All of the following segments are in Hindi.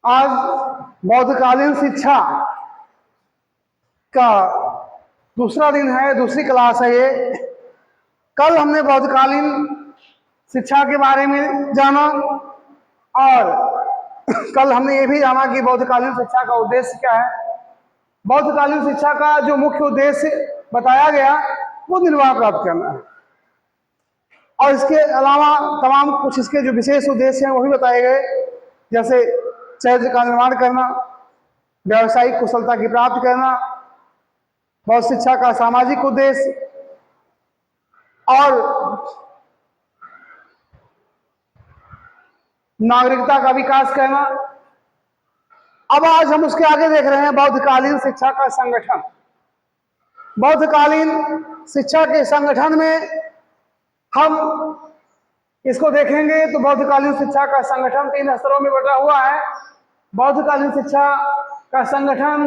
आज बौद्धकालीन शिक्षा का दूसरा दिन है, दूसरी क्लास है ये। कल हमने बौद्धकालीन शिक्षा के बारे में जाना और कल हमने ये भी जाना कि बौद्धकालीन शिक्षा का उद्देश्य क्या है। बौद्धकालीन शिक्षा का जो मुख्य उद्देश्य बताया गया वो निर्वाह प्राप्त करना है और इसके अलावा तमाम कुछ इसके जो विशेष उद्देश्य हैं वो भी बताए गए, जैसे चरित्र का निर्माण करना, व्यावसायिक कुशलता की प्राप्ति करना, बौद्ध शिक्षा का सामाजिक उद्देश्य और नागरिकता का विकास करना। अब आज हम उसके आगे देख रहे हैं बौद्धकालीन शिक्षा का संगठन। बौद्धकालीन शिक्षा के संगठन में हम इसको देखेंगे तो बौद्धकालीन शिक्षा का संगठन 3 स्तरों में बटा हुआ है। बौद्धकालीन शिक्षा का संगठन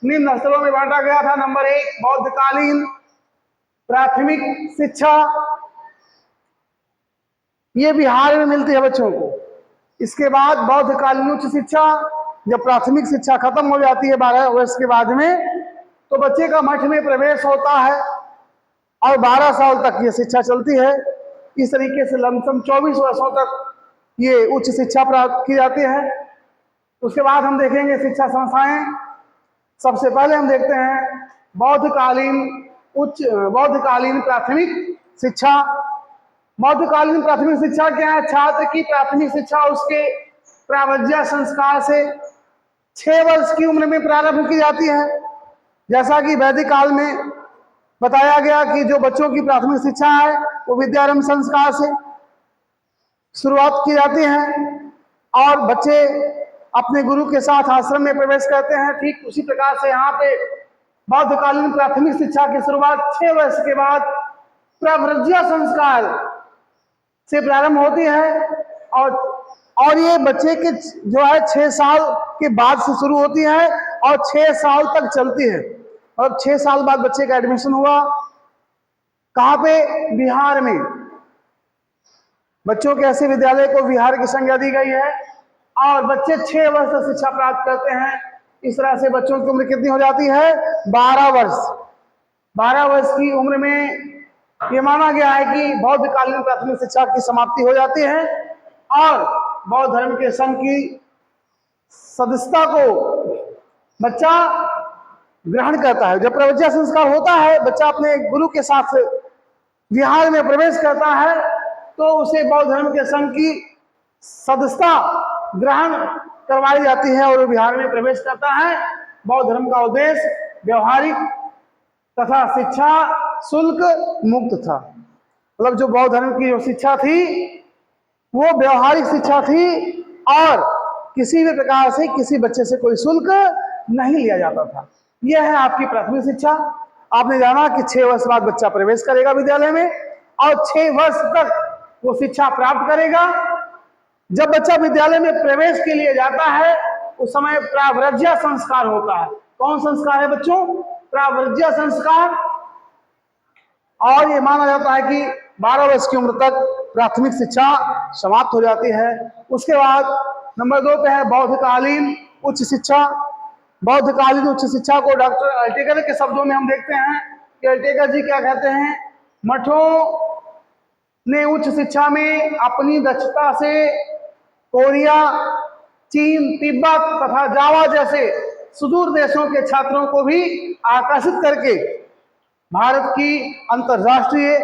निम्न स्तरों में बांटा गया था। नंबर 1 बौद्धकालीन प्राथमिक शिक्षा, ये बिहार में मिलती है बच्चों को। इसके बाद बौद्धकालीन उच्च शिक्षा, जब प्राथमिक शिक्षा खत्म हो जाती है 12 वर्ष के बाद में, तो बच्चे का मठ में प्रवेश होता है और 12 साल तक ये शिक्षा चलती है। इस तरीके से लमसम 24 वर्षों तक ये उच्च शिक्षा प्राप्त की जाती है। उसके बाद हम देखेंगे शिक्षा संस्थाएं। सबसे पहले हम देखते हैं बौद्धकालीन प्राथमिक शिक्षा। बौद्धकालीन प्राथमिक शिक्षा क्या है? छात्र की प्राथमिक शिक्षा उसके प्रावज्ञा संस्कार से 6 वर्ष की उम्र में प्रारंभ की जाती है। जैसा कि वैदिक काल में बताया गया कि जो बच्चों की प्राथमिक शिक्षा है वो विद्यारंभ संस्कार से शुरुआत की जाती है और बच्चे अपने गुरु के साथ आश्रम में प्रवेश करते हैं। ठीक उसी प्रकार से यहाँ पे बौद्धकालीन प्राथमिक शिक्षा की शुरुआत 6 वर्ष के बाद प्रव्रज्या संस्कार से प्रारंभ होती है और ये बच्चे के जो है 6 साल के बाद से शुरू होती है और 6 साल तक चलती है। और 6 साल बाद बच्चे का एडमिशन हुआ कहाँ पे? बिहार में। बच्चों के ऐसे विद्यालय को बिहार की संज्ञा दी गई है और बच्चे 6 वर्ष तक शिक्षा प्राप्त करते हैं। इस तरह से बच्चों की उम्र कितनी हो जाती है? 12 वर्ष। 12 वर्ष की उम्र में ये माना गया है कि बौद्धकालीन प्राथमिक शिक्षा की समाप्ति हो जाती है और बौद्ध धर्म के संघ की सदस्यता को बच्चा ग्रहण करता है। जब प्रवज्ञा संस्कार होता है, बच्चा अपने गुरु के साथ विहार में प्रवेश करता है तो उसे बौद्ध धर्म के संघ की सदस्यता ग्रहण करवाई जाती है और वो बिहार में प्रवेश करता है। बौद्ध धर्म का उद्देश्य व्यवहारिक तथा शिक्षा शुल्क मुक्त था। मतलब जो बौद्ध धर्म की जो शिक्षा थी वो व्यवहारिक शिक्षा थी और किसी भी प्रकार से किसी बच्चे से कोई शुल्क नहीं लिया जाता था। यह है आपकी प्राथमिक शिक्षा। आपने जाना कि 6 वर्ष बाद बच्चा प्रवेश करेगा विद्यालय में और 6 वर्ष तक वो शिक्षा प्राप्त करेगा। जब बच्चा विद्यालय में प्रवेश के लिए जाता है उस समय प्राव्रज्या संस्कार होता है। कौन संस्कार है बच्चों? प्राव्रज्या संस्कार। और ये माना जाता है कि 12 वर्ष की उम्र तक प्राथमिक शिक्षा समाप्त हो जाती है। उसके बाद नंबर 2 पे है बौद्धकालीन उच्च शिक्षा। बौद्धकालीन उच्च शिक्षा को डॉक्टर अल्टेकर के शब्दों में हम देखते हैं कि अल्टेकर जी क्या कहते हैं? मठों ने उच्च शिक्षा में अपनी दक्षता से कोरिया, चीन, तिब्बत तथा जावा जैसे सुदूर देशों के छात्रों को भी आकर्षित करके भारत की अंतरराष्ट्रीय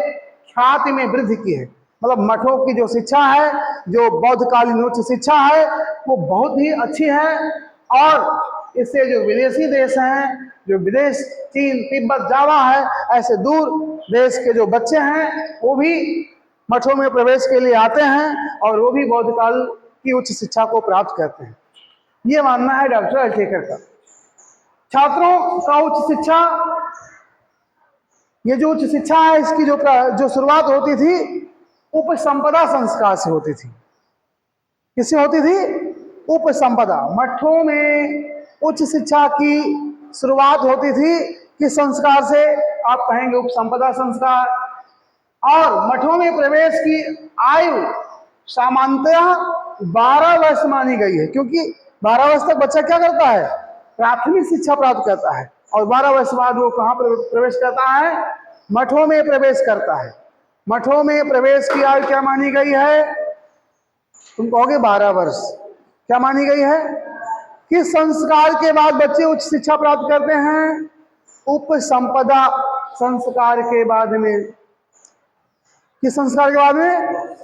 ख्याति में वृद्धि की है। मतलब मठों की जो शिक्षा है, जो बौद्धकालीन उच्च शिक्षा है, वो बहुत ही अच्छी है और इससे जो विदेशी देश हैं, जो विदेश चीन, तिब्बत, जावा है, ऐसे दूर देश के जो बच्चे हैं वो भी मठों में प्रवेश के लिए आते हैं और वो भी बौद्धकाल की उच्च शिक्षा को प्राप्त करते हैं। ये मानना है डॉक्टर अल्टेकर का। छात्रों का उच्च शिक्षा, ये जो उच्च शिक्षा है इसकी जो शुरुआत होती थी उपसंपदा संस्कार से होती थी। किससे होती थी? उपसंपदा। मठों में उच्च शिक्षा की शुरुआत होती थी किस संस्कार से? आप कहेंगे उपसंपदा संस्कार। और मठों में प्रवेश की आयु सामान्यतः 12 वर्ष मानी गई है, क्योंकि 12 वर्ष तक बच्चा क्या करता है? प्राथमिक शिक्षा प्राप्त करता है। और 12 वर्ष बाद वो कहाँ प्रवेश करता है? मठों में प्रवेश करता है। मठों में प्रवेश की आयु क्या मानी गई है? तुम कहोगे 12 वर्ष। क्या मानी गई है? किस संस्कार के बाद बच्चे उच्च शिक्षा प्राप्त करते हैं? उपसंपदा संस्कार के बाद में। किस संस्कार के बाद में?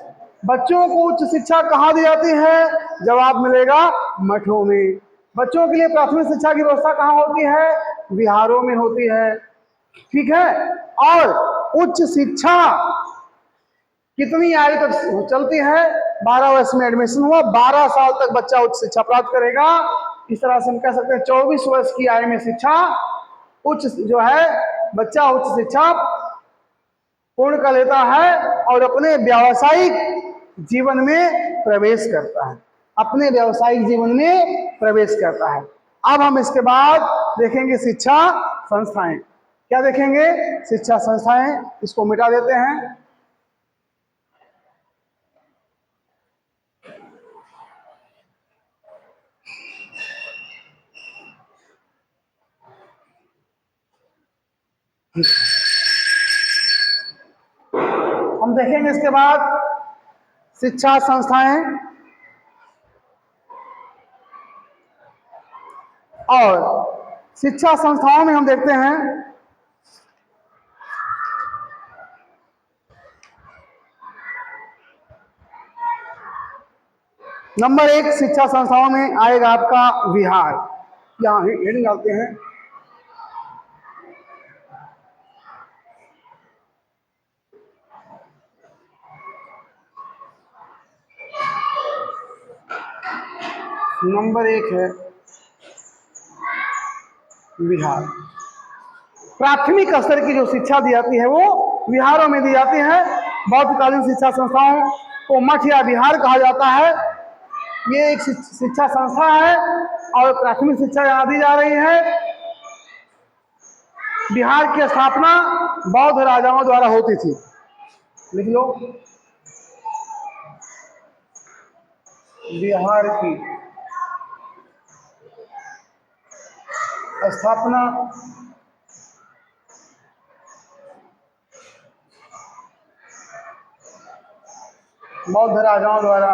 बच्चों को उच्च शिक्षा कहाँ दी जाती है? जवाब मिलेगा मठों में। बच्चों के लिए प्राथमिक शिक्षा की व्यवस्था कहाँ होती है? विहारों में होती है। ठीक है। और उच्च शिक्षा कितनी आयु तक चलती है? 12 वर्ष में एडमिशन हुआ, 12 साल तक बच्चा उच्च शिक्षा प्राप्त करेगा। इस तरह से हम कह सकते हैं 24 वर्ष की आयु में शिक्षा उच्च जो है बच्चा उच्च शिक्षा पूर्ण कर लेता है और अपने व्यावसायिक जीवन में प्रवेश करता है। अपने व्यावसायिक जीवन में प्रवेश करता है। अब हम इसके बाद देखेंगे शिक्षा संस्थाएं। क्या देखेंगे? शिक्षा संस्थाएं। इसको मिटा देते हैं। हम देखेंगे इसके बाद शिक्षा संस्थाएं और शिक्षा संस्थाओं में हम देखते हैं नंबर 1 शिक्षा संस्थाओं में आएगा आपका विहार। यहाँ हेडिंग डालते हैं। नंबर 1 है विहार। प्राथमिक स्तर की जो शिक्षा दी जाती है वो विहारों में दी जाती है। बौद्धकालीन शिक्षा संस्थाओं को मठ या विहार कहा जाता है। ये एक शिक्षा संस्था है और प्राथमिक शिक्षा यहाँ दी जा रही है। बिहार की स्थापना बौद्ध राजाओं द्वारा होती थी। लिख लो, बिहार की स्थापना बौद्ध राजाओं द्वारा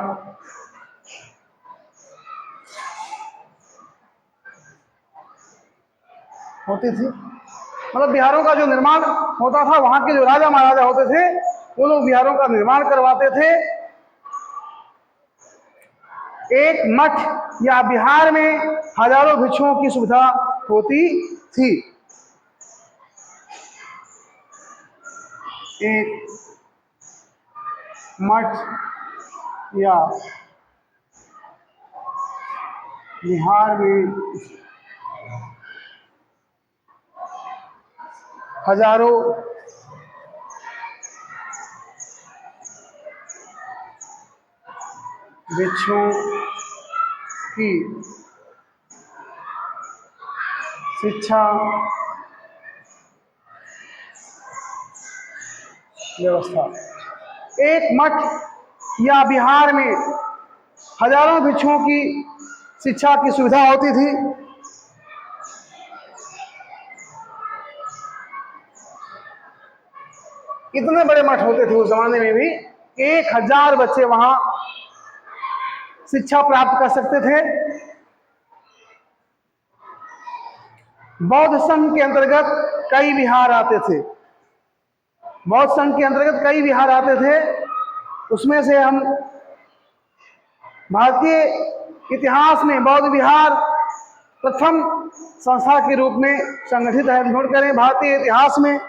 होती थी। मतलब बिहारों का जो निर्माण होता था, वहां के जो राजा महाराजा होते थे वो लोग बिहारों का निर्माण करवाते थे। एक मठ या बिहार में हजारों भिक्षुओं की सुविधा होती थी। एक मठ या बिहार में हजारों भिक्षुओं की शिक्षा व्यवस्था। एक मठ या बिहार में हजारों भिक्षुओं की शिक्षा की सुविधा होती थी। इतने बड़े मठ होते थे उस जमाने में भी, 1000 बच्चे वहां शिक्षा प्राप्त कर सकते थे। बौद्ध संघ के अंतर्गत कई विहार आते थे। बौद्ध संघ के अंतर्गत कई विहार आते थे। उसमें से हम भारतीय इतिहास में बौद्ध विहार प्रथम संस्था के रूप में संगठित है। नोट करें, भारतीय इतिहास में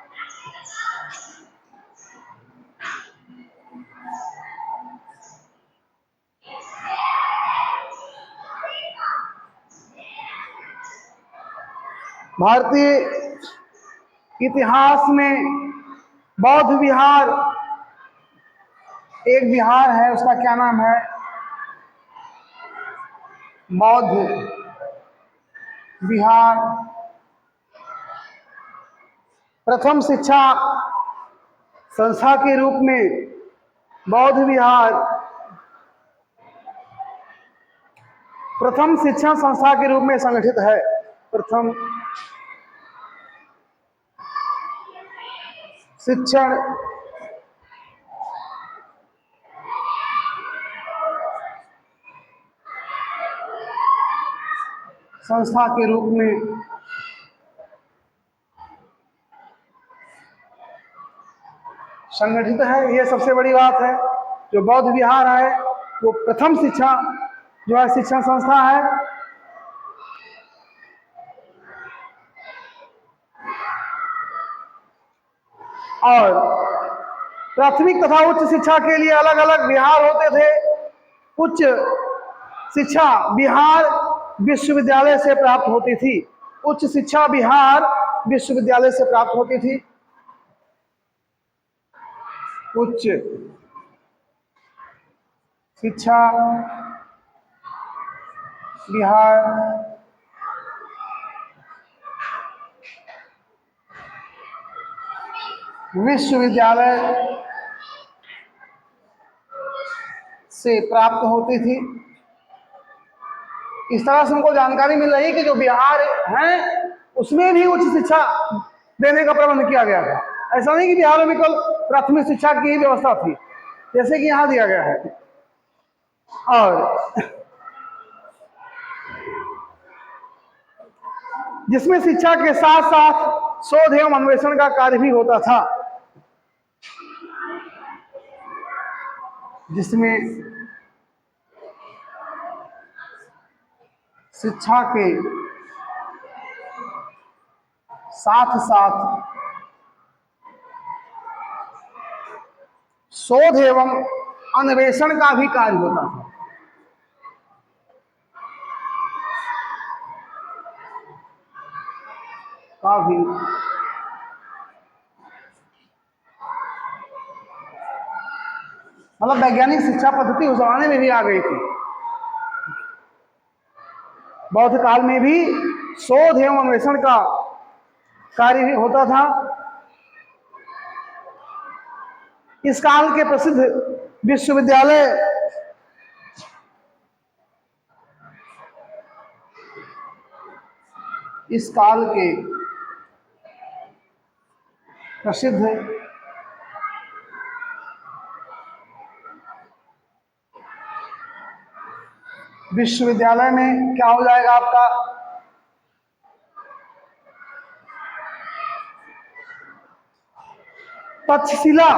बौद्ध विहार एक विहार है, उसका क्या नाम है? बौद्ध विहार। प्रथम शिक्षा संस्था के रूप में बौद्ध विहार प्रथम शिक्षण संस्था के रूप में संगठित है। प्रथम शिक्षण संस्था के रूप में संगठित है। यह सबसे बड़ी बात है। जो बौद्ध विहार है वो प्रथम शिक्षा जो है शिक्षण संस्था है। और प्राथमिक तथा उच्च शिक्षा के लिए अलग अलग विहार होते थे। उच्च शिक्षा बिहार विश्वविद्यालय से प्राप्त होती थी। उच्च शिक्षा बिहार विश्वविद्यालय से प्राप्त होती थी। उच्च शिक्षा बिहार विश्वविद्यालय से प्राप्त होती थी। इस तरह से हमको जानकारी मिल रही है कि जो बिहार है उसमें भी उच्च शिक्षा देने का प्रबंध किया गया था। ऐसा नहीं कि बिहार में केवल प्राथमिक शिक्षा की ही व्यवस्था थी जैसे कि यहाँ दिया गया है। और जिसमें शिक्षा के साथ साथ शोध एवं अन्वेषण का कार्य भी होता था। जिसमें शिक्षा के साथ साथ शोध एवं अन्वेषण का भी कार्य होता था। मतलब वैज्ञानिक शिक्षा पद्धति उस जमाने में भी आ गई थी। बौद्ध काल में भी शोध एवं अन्वेषण का कार्य होता था। इस काल के प्रसिद्ध विश्वविद्यालय इस काल के प्रसिद्ध विश्वविद्यालय में क्या हो जाएगा आपका तक्षशिला,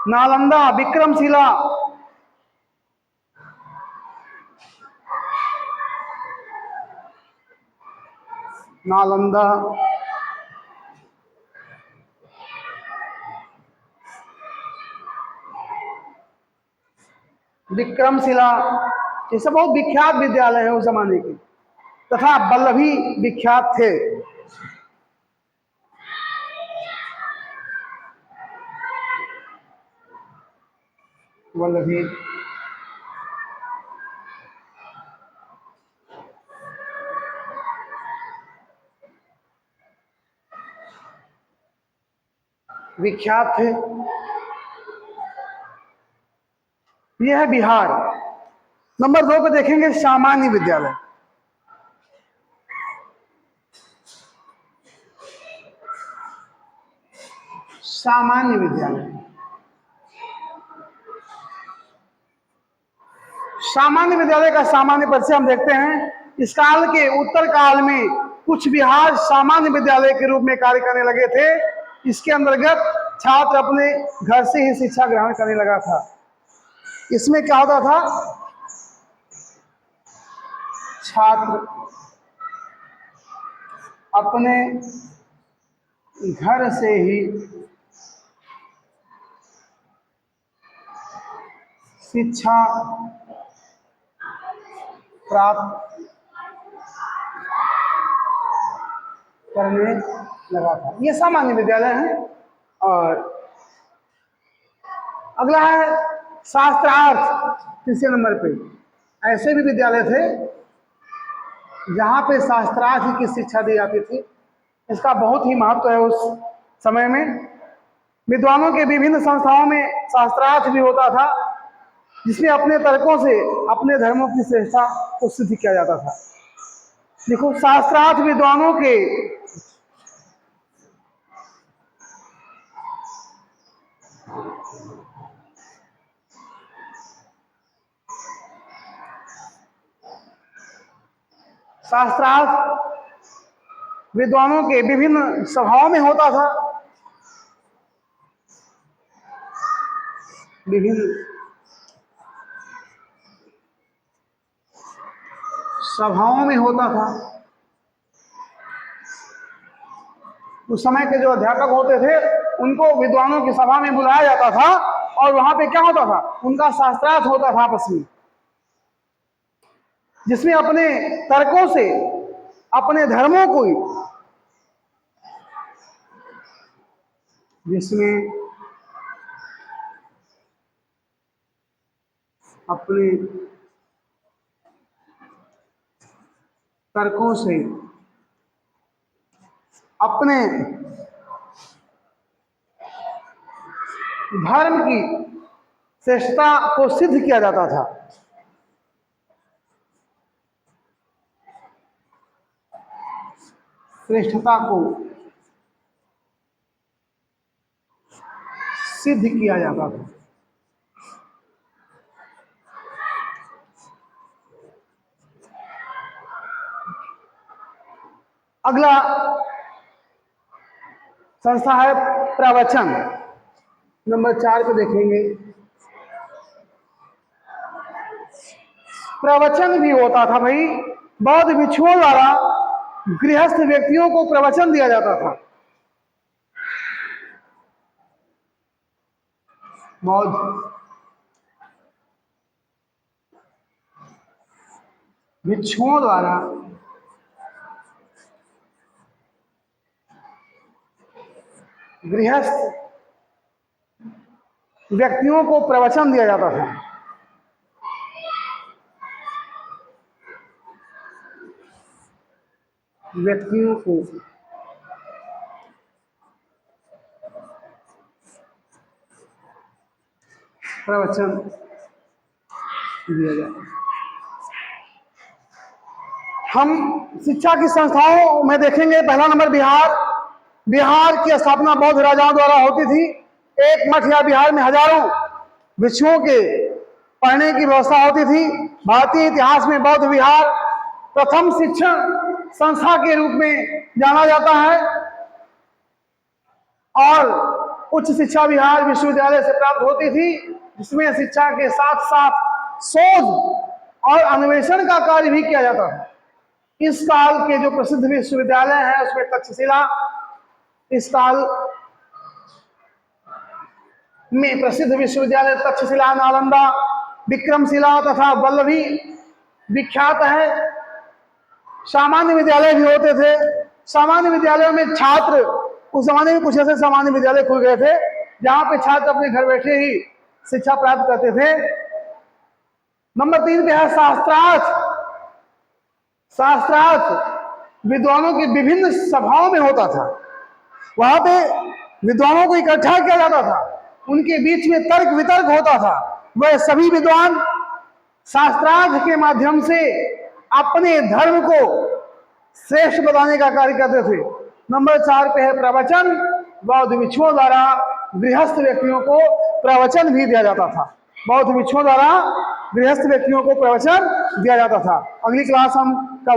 नालंदा, विक्रमशिला, नालंदा, विक्रमशिला, ये सब बहुत विख्यात विद्यालय है उस जमाने के। तथा वल्लभी विख्यात थे। वल्लभी विख्यात थे। यह है बिहार। नंबर 2 पे देखेंगे सामान्य विद्यालय। सामान्य विद्यालय, सामान्य विद्यालय का सामान्य परिचय हम देखते हैं। इस काल के उत्तर काल में कुछ बिहार सामान्य विद्यालय के रूप में कार्य करने लगे थे। इसके अंतर्गत छात्र अपने घर से ही शिक्षा ग्रहण करने लगा था। इसमें क्या होता था, छात्र अपने घर से ही शिक्षा प्राप्त करने लगा था। ये सामान्य विद्यालय है। और अगला है शास्त्रार्थ। तीसरे नंबर पे ऐसे भी विद्यालय थे जहाँ पे शास्त्रार्थ की शिक्षा दी जाती थी। इसका बहुत ही महत्व है। उस समय में विद्वानों के विभिन्न संस्थाओं में शास्त्रार्थ भी होता था। जिसमें अपने तर्कों से अपने धर्मों की श्रेष्ठता को सिद्ध किया जाता था। देखो, शास्त्रार्थ विद्वानों के विभिन्न सभाओं में होता था, विभिन्न सभाओं में होता था। उस समय के जो अध्यापक होते थे उनको विद्वानों की सभा में बुलाया जाता था और वहां पे क्या होता था, उनका शास्त्रार्थ होता था आपस में, जिसमें अपने तर्कों से अपने धर्मों को, जिसमें अपने तर्कों से अपने धर्म की श्रेष्ठता को सिद्ध किया जाता था। श्रेष्ठता को सिद्ध किया जाता था। अगला संस्था है प्रवचन। नंबर 4 पे देखेंगे, प्रवचन भी होता था भाई। बौद्ध भिक्षुओं द्वारा गृहस्थ व्यक्तियों को प्रवचन दिया जाता था। बौद्ध भिक्षुओं द्वारा गृहस्थ व्यक्तियों को प्रवचन दिया जाता था। व्यक्तियों को प्रवचन दिया जाता। हम शिक्षा की संस्थाओं में देखेंगे, पहला नंबर बिहार की स्थापना बौद्ध राजाओं द्वारा होती थी। एक मठ या बिहार में हजारों भिक्षुओं के पढ़ने की व्यवस्था होती थी। भारतीय इतिहास में बौद्ध विहार प्रथम शिक्षण संस्था के रूप में जाना जाता है और उच्च शिक्षा बिहार विश्वविद्यालय से प्राप्त होती थी, जिसमें शिक्षा के साथ साथ शोध और अन्वेषण का कार्य भी किया जाता है। इस काल के जो प्रसिद्ध विश्वविद्यालय हैं उसमें तक्षशिला, इस काल में प्रसिद्ध विश्वविद्यालय तक्षशिला, नालंदा, विक्रमशिला तथा वल्लभी विख्यात है। सामान्य विद्यालय भी होते थे। सामान्य विद्यालयों में छात्र, उस जमाने में कुछ ऐसे सामान्य विद्यालय खुल गए थे जहां पे छात्र अपने घर बैठे ही शिक्षा प्राप्त करते थे। नंबर 3 पे है शास्त्रार्थ। शास्त्रार्थ विद्वानों की विभिन्न सभाओं में होता था। वहां पे विद्वानों को इकट्ठा किया जाता था, उनके बीच में तर्क वितर्क होता था। वह सभी विद्वान शास्त्रार्थ के माध्यम से अपने धर्म को श्रेष्ठ बताने का कार्य करते थे। नंबर 4 पे है प्रवचन। बौद्ध भिक्षुओं द्वारा गृहस्थ व्यक्तियों को प्रवचन भी दिया जाता था। बौद्ध भिक्षुओं द्वारा गृहस्थ व्यक्तियों को प्रवचन दिया जाता था। अगली क्लास हम कल